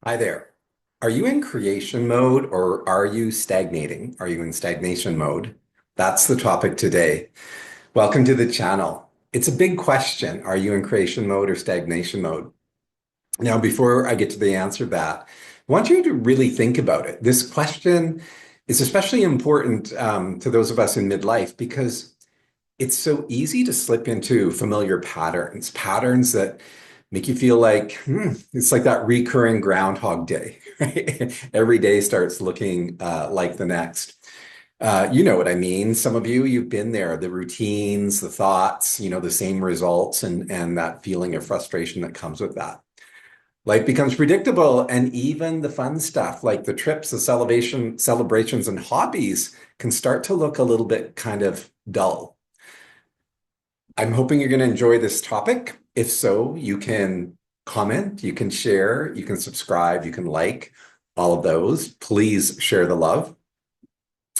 Hi there. Are you in creation mode or are you stagnating? Are you in stagnation mode? That's the topic today. Welcome to the channel. It's a big question. Are you in creation mode or stagnation mode? Now, before I get to the answer to that, I want you to really think about it. This question is especially important to those of us in midlife because it's so easy to slip into familiar patterns, patterns that make you feel like it's like that recurring Groundhog Day, right? Every day starts looking like the next. You know what I mean. Some of you, you've been there, the routines, the thoughts, the same results and that feeling of frustration that comes with that. Life becomes predictable, and even the fun stuff like the trips, the celebrations, and hobbies can start to look a little bit kind of dull. I'm hoping you're going to enjoy this topic. If so, you can comment, you can share, you can subscribe, you can like all of those. Please share the love.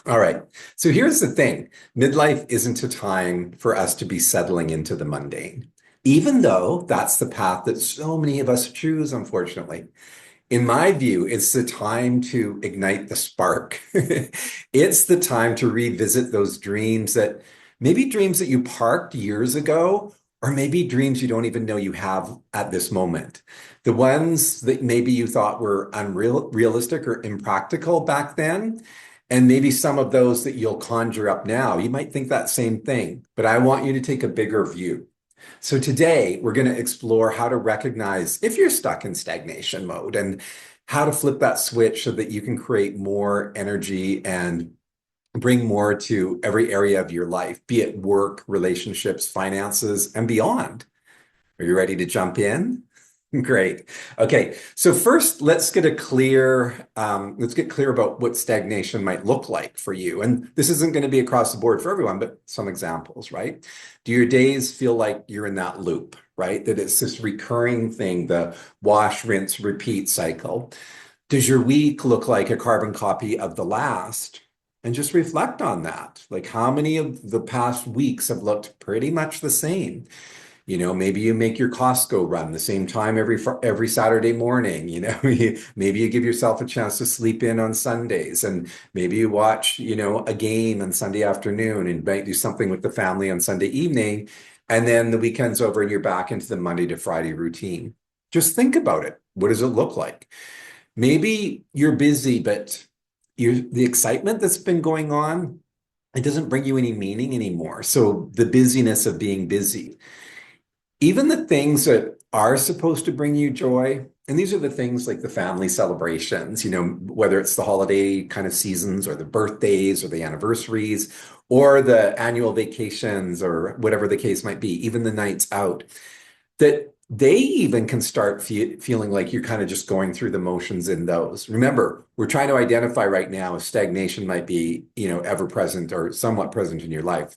All right. So here's the thing. Midlife isn't a time for us to be settling into the mundane, even though that's the path that so many of us choose, unfortunately. In my view, it's the time to ignite the spark. It's the time to revisit those dreams that maybe dreams that you parked years ago, or maybe dreams you don't even know you have at this moment. The ones that maybe you thought were unrealistic or impractical back then, and maybe some of those that you'll conjure up now. You might think that same thing, but I want you to take a bigger view. So today we're going to explore how to recognize if you're stuck in stagnation mode and how to flip that switch so that you can create more energy and bring more to every area of your life, be it work, relationships, finances, and beyond. Are you ready to jump in? Great. Okay, so first, let's get clear about what stagnation might look like for you. And this isn't going to be across the board for everyone, but some examples, right? Do your days feel like you're in that loop, right? That it's this recurring thing, the wash, rinse, repeat cycle. Does your week look like a carbon copy of the last? And just reflect on that. Like how many of the past weeks have looked pretty much the same? Maybe you make your Costco run the same time every Saturday morning. Maybe you give yourself a chance to sleep in on Sundays, and maybe you watch, a game on Sunday afternoon and might do something with the family on Sunday evening, and then the weekend's over and you're back into the Monday to Friday routine. Just think about it. What does it look like? Maybe you're busy, but the excitement that's been going on, it doesn't bring you any meaning anymore. So the busyness of being busy, even the things that are supposed to bring you joy, and these are the things like the family celebrations, whether it's the holiday kind of seasons or the birthdays or the anniversaries or the annual vacations or whatever the case might be, even the nights out, that they even can start feeling like you're kind of just going through the motions in those. Remember, we're trying to identify right now if stagnation might be, ever present or somewhat present in your life.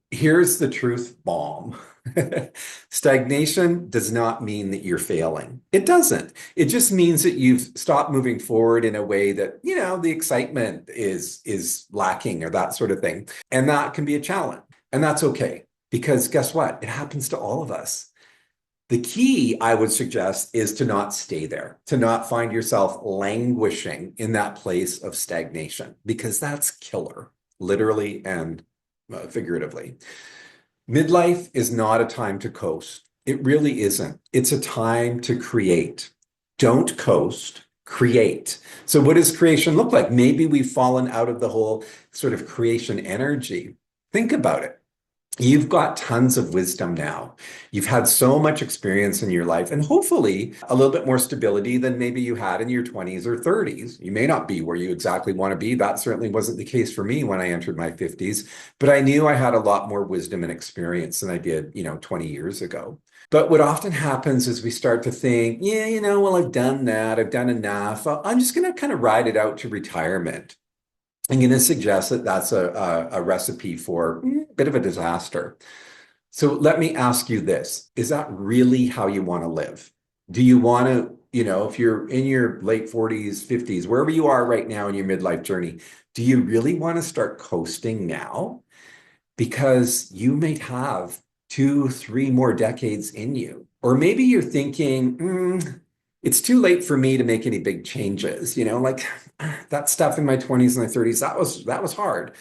Here's the truth bomb. Stagnation does not mean that you're failing. It doesn't. It just means that you've stopped moving forward in a way that, the excitement is lacking or that sort of thing. And that can be a challenge. And that's okay. Because guess what? It happens to all of us. The key, I would suggest, is to not stay there, to not find yourself languishing in that place of stagnation, because that's killer, literally and figuratively. Midlife is not a time to coast. It really isn't. It's a time to create. Don't coast, create. So, what does creation look like? Maybe we've fallen out of the whole sort of creation energy. Think about it. You've got tons of wisdom now. You've had so much experience in your life and hopefully a little bit more stability than maybe you had in your 20s or 30s. You may not be where you exactly want to be. That certainly wasn't the case for me when I entered my 50s, but I knew I had a lot more wisdom and experience than I did, 20 years ago. But what often happens is we start to think, yeah, well, I've done that. I've done enough. I'm just going to kind of ride it out to retirement. I'm going to suggest that that's a recipe for a bit of a disaster. So let me ask you this. Is that really how you want to live? Do you want to, if you're in your late 40s, 50s, wherever you are right now in your midlife journey, do you really want to start coasting now? Because you may have 2, 3 more decades in you. Or maybe you're thinking, It's too late for me to make any big changes, like that stuff in my 20s and my 30s, that was hard.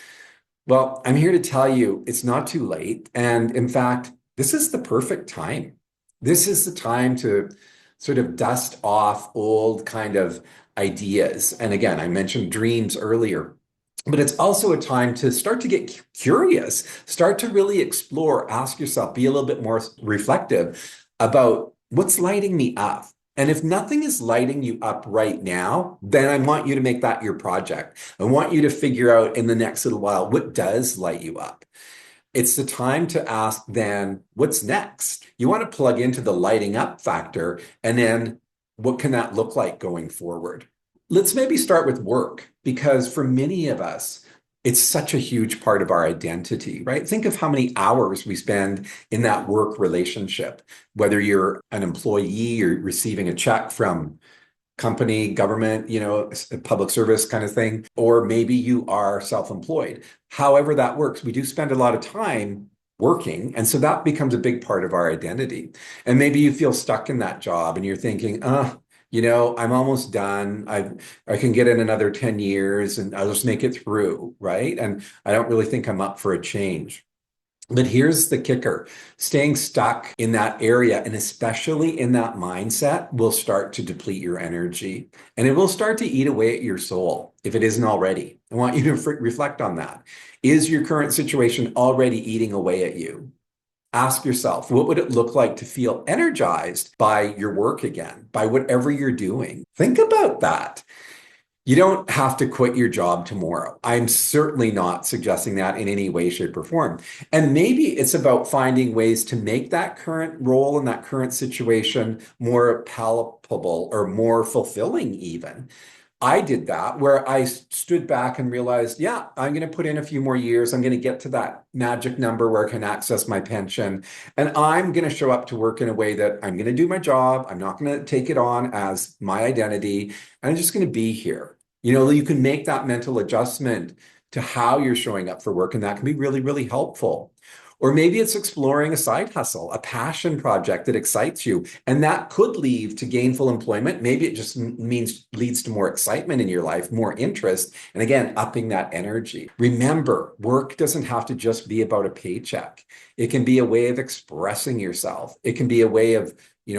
Well, I'm here to tell you it's not too late. And in fact, this is the perfect time. This is the time to sort of dust off old kind of ideas. And again, I mentioned dreams earlier, but it's also a time to start to get curious, start to really explore, ask yourself, be a little bit more reflective about what's lighting me up. And if nothing is lighting you up right now, then I want you to make that your project. I want you to figure out in the next little while what does light you up. It's the time to ask then, what's next? You want to plug into the lighting up factor, and then what can that look like going forward? Let's maybe start with work, because for many of us, it's such a huge part of our identity, right? Think of how many hours we spend in that work relationship, whether you're an employee or receiving a check from company, government, public service kind of thing, or maybe you are self-employed. However that works, we do spend a lot of time working. And so that becomes a big part of our identity. And maybe you feel stuck in that job and you're thinking, I'm almost done. I can get in another 10 years and I'll just make it through, right? And I don't really think I'm up for a change. But here's the kicker. Staying stuck in that area, and especially in that mindset, will start to deplete your energy, and it will start to eat away at your soul if it isn't already. I want you to reflect on that. Is your current situation already eating away at you? Ask yourself, what would it look like to feel energized by your work again, by whatever you're doing? Think about that. You don't have to quit your job tomorrow. I'm certainly not suggesting that in any way, shape, or form. And maybe it's about finding ways to make that current role and that current situation more palpable or more fulfilling, even. I did that where I stood back and realized, yeah, I'm going to put in a few more years. I'm going to get to that magic number where I can access my pension. And I'm going to show up to work in a way that I'm going to do my job. I'm not going to take it on as my identity. I'm just going to be here. You can make that mental adjustment to how you're showing up for work, and that can be really, really helpful. Or maybe it's exploring a side hustle, a passion project that excites you, and that could lead to gainful employment. Maybe it just means leads to more excitement in your life, more interest, and again, upping that energy. Remember, work doesn't have to just be about a paycheck. It can be a way of expressing yourself. It can be a way of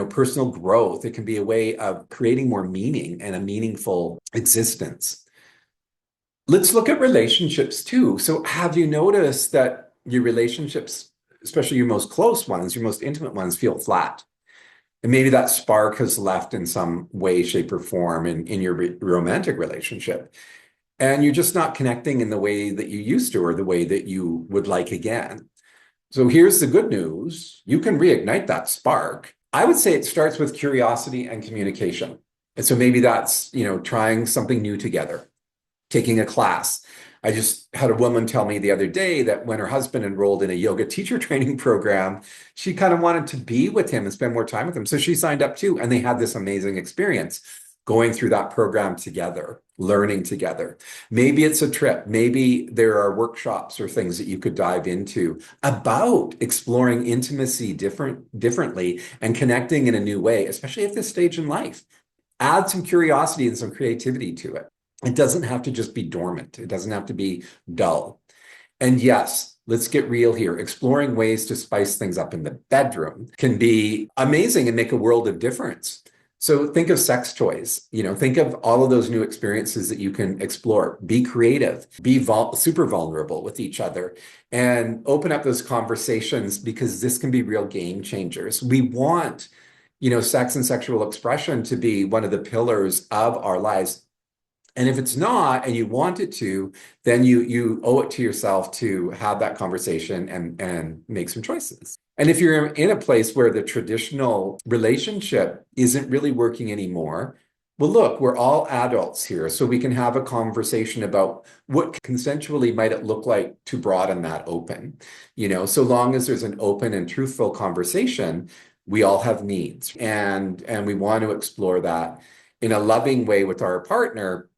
personal growth. It can be a way of creating more meaning and a meaningful existence. Let's look at relationships too. So have you noticed that your relationships, especially your most close ones, your most intimate ones, feel flat? And maybe that spark has left in some way, shape, or form in your romantic relationship. And you're just not connecting in the way that you used to or the way that you would like again. So here's the good news. You can reignite that spark. I would say it starts with curiosity and communication. And so maybe that's, trying something new together, taking a class. I just had a woman tell me the other day that when her husband enrolled in a yoga teacher training program, she kind of wanted to be with him and spend more time with him. So she signed up too, and they had this amazing experience going through that program together, learning together. Maybe it's a trip. Maybe there are workshops or things that you could dive into about exploring intimacy differently and connecting in a new way, especially at this stage in life. Add some curiosity and some creativity to it. It doesn't have to just be dormant. It doesn't have to be dull. And yes, let's get real here. Exploring ways to spice things up in the bedroom can be amazing and make a world of difference. So think of sex toys, think of all of those new experiences that you can explore. Be creative, be super vulnerable with each other, and open up those conversations, because this can be real game changers. We want, sex and sexual expression to be one of the pillars of our lives. And if it's not, and you want it to, then you owe it to yourself to have that conversation and make some choices. And if you're in a place where the traditional relationship isn't really working anymore, well, look, we're all adults here, so we can have a conversation about what consensually might it look like to broaden that open. So long as there's an open and truthful conversation, we all have needs, and we want to explore that in a loving way with our partner.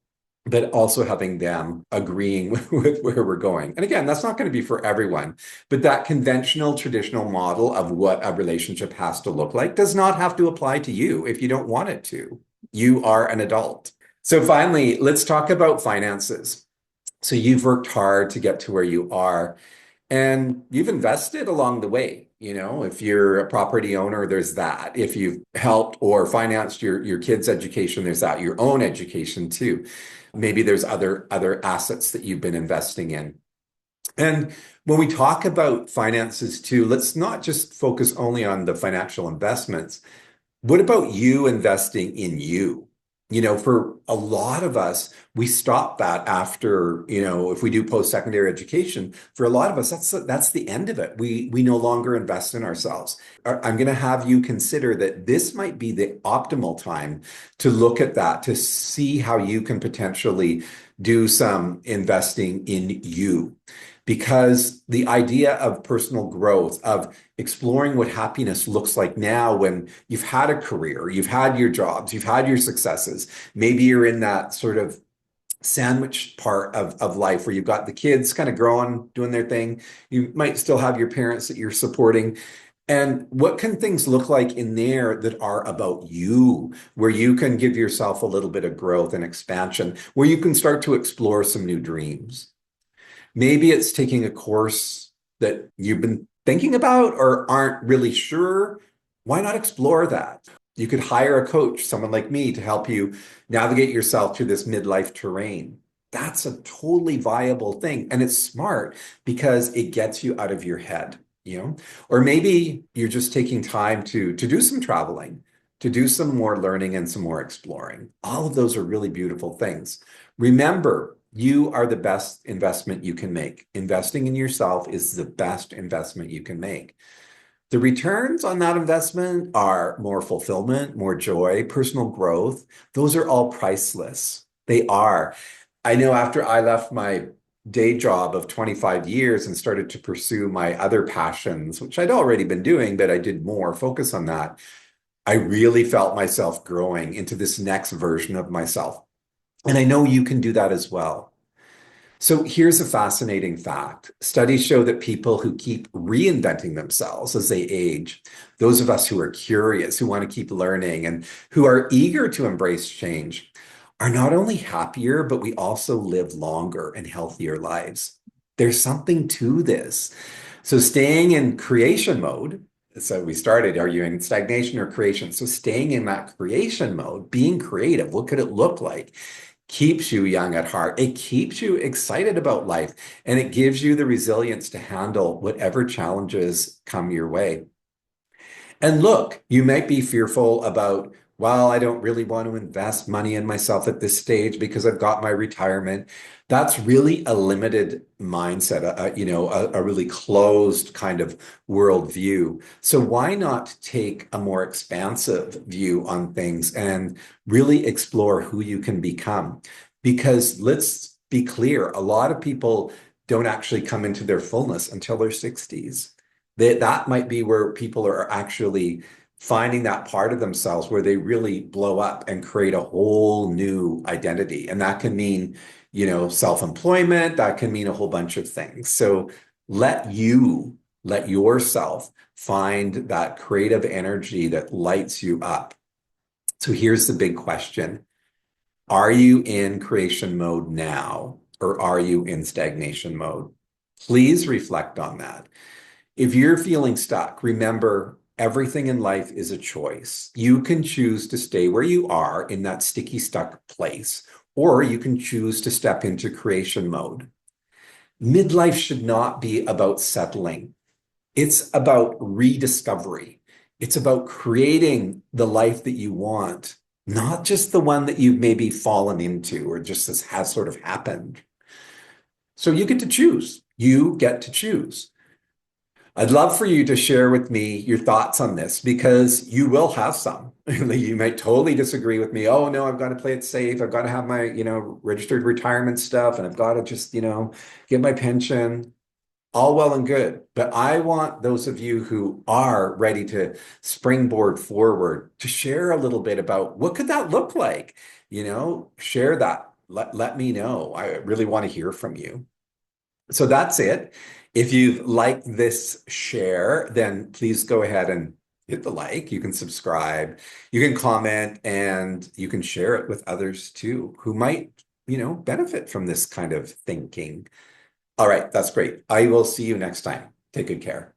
but also having them agreeing with where we're going. And again, that's not going to be for everyone, but that conventional, traditional model of what a relationship has to look like does not have to apply to you if you don't want it to. You are an adult. So finally, let's talk about finances. So you've worked hard to get to where you are. And you've invested along the way. If you're a property owner, there's that. If you've helped or financed your kids' education, there's that. Your own education too. Maybe there's other assets that you've been investing in. And when we talk about finances too, let's not just focus only on the financial investments. What about you investing in you? For a lot of us, we stop that after, if we do post-secondary education, for a lot of us, that's the end of it. We no longer invest in ourselves. I'm going to have you consider that this might be the optimal time to look at that, to see how you can potentially do some investing in you. Because the idea of personal growth, of exploring what happiness looks like now when you've had a career, you've had your jobs, you've had your successes. Maybe you're in that sort of sandwich part of life where you've got the kids kind of growing, doing their thing. You might still have your parents that you're supporting. And what can things look like in there that are about you, where you can give yourself a little bit of growth and expansion, where you can start to explore some new dreams? Maybe it's taking a course that you've been thinking about or aren't really sure. Why not explore that? You could hire a coach, someone like me, to help you navigate yourself through this midlife terrain. That's a totally viable thing. And it's smart because it gets you out of your head. Or maybe you're just taking time to do some traveling, to do some more learning and some more exploring. All of those are really beautiful things. Remember, you are the best investment you can make. Investing in yourself is the best investment you can make. The returns on that investment are more fulfillment, more joy, personal growth. Those are all priceless. They are. I know after I left my day job of 25 years and started to pursue my other passions, which I'd already been doing, but I did more focus on that, I really felt myself growing into this next version of myself. And I know you can do that as well. So here's a fascinating fact. Studies show that people who keep reinventing themselves as they age, those of us who are curious, who want to keep learning, and who are eager to embrace change, are not only happier, but we also live longer and healthier lives. There's something to this. So staying in creation mode, so we started, are you in stagnation or creation? So staying in that creation mode, being creative, what could it look like? Keeps you young at heart. It keeps you excited about life, and it gives you the resilience to handle whatever challenges come your way. And look, you might be fearful about, well, I don't really want to invest money in myself at this stage because I've got my retirement. That's really a limited mindset, a really closed kind of worldview. So why not take a more expansive view on things and really explore who you can become? Because let's be clear, a lot of people don't actually come into their fullness until their 60s. That might be where people are actually finding that part of themselves where they really blow up and create a whole new identity. And that can mean, self-employment, that can mean a whole bunch of things. So let yourself find that creative energy that lights you up. So here's the big question. Are you in creation mode now, or are you in stagnation mode? Please reflect on that. If you're feeling stuck, remember everything in life is a choice. You can choose to stay where you are in that sticky, stuck place, or you can choose to step into creation mode. Midlife should not be about settling. It's about rediscovery. It's about creating the life that you want, not just the one that you've maybe fallen into or just has sort of happened. So you get to choose. You get to choose. I'd love for you to share with me your thoughts on this because you will have some. You might totally disagree with me. Oh, no, I've got to play it safe. I've got to have my, registered retirement stuff and I've got to just, get my pension. All well and good. But I want those of you who are ready to springboard forward to share a little bit about what could that look like? Share that. let me know. I really want to hear from you. So that's it. If you've liked this share, then please go ahead and hit the like. You can subscribe, you can comment, and you can share it with others too who might, benefit from this kind of thinking. All right, that's great. I will see you next time. Take good care.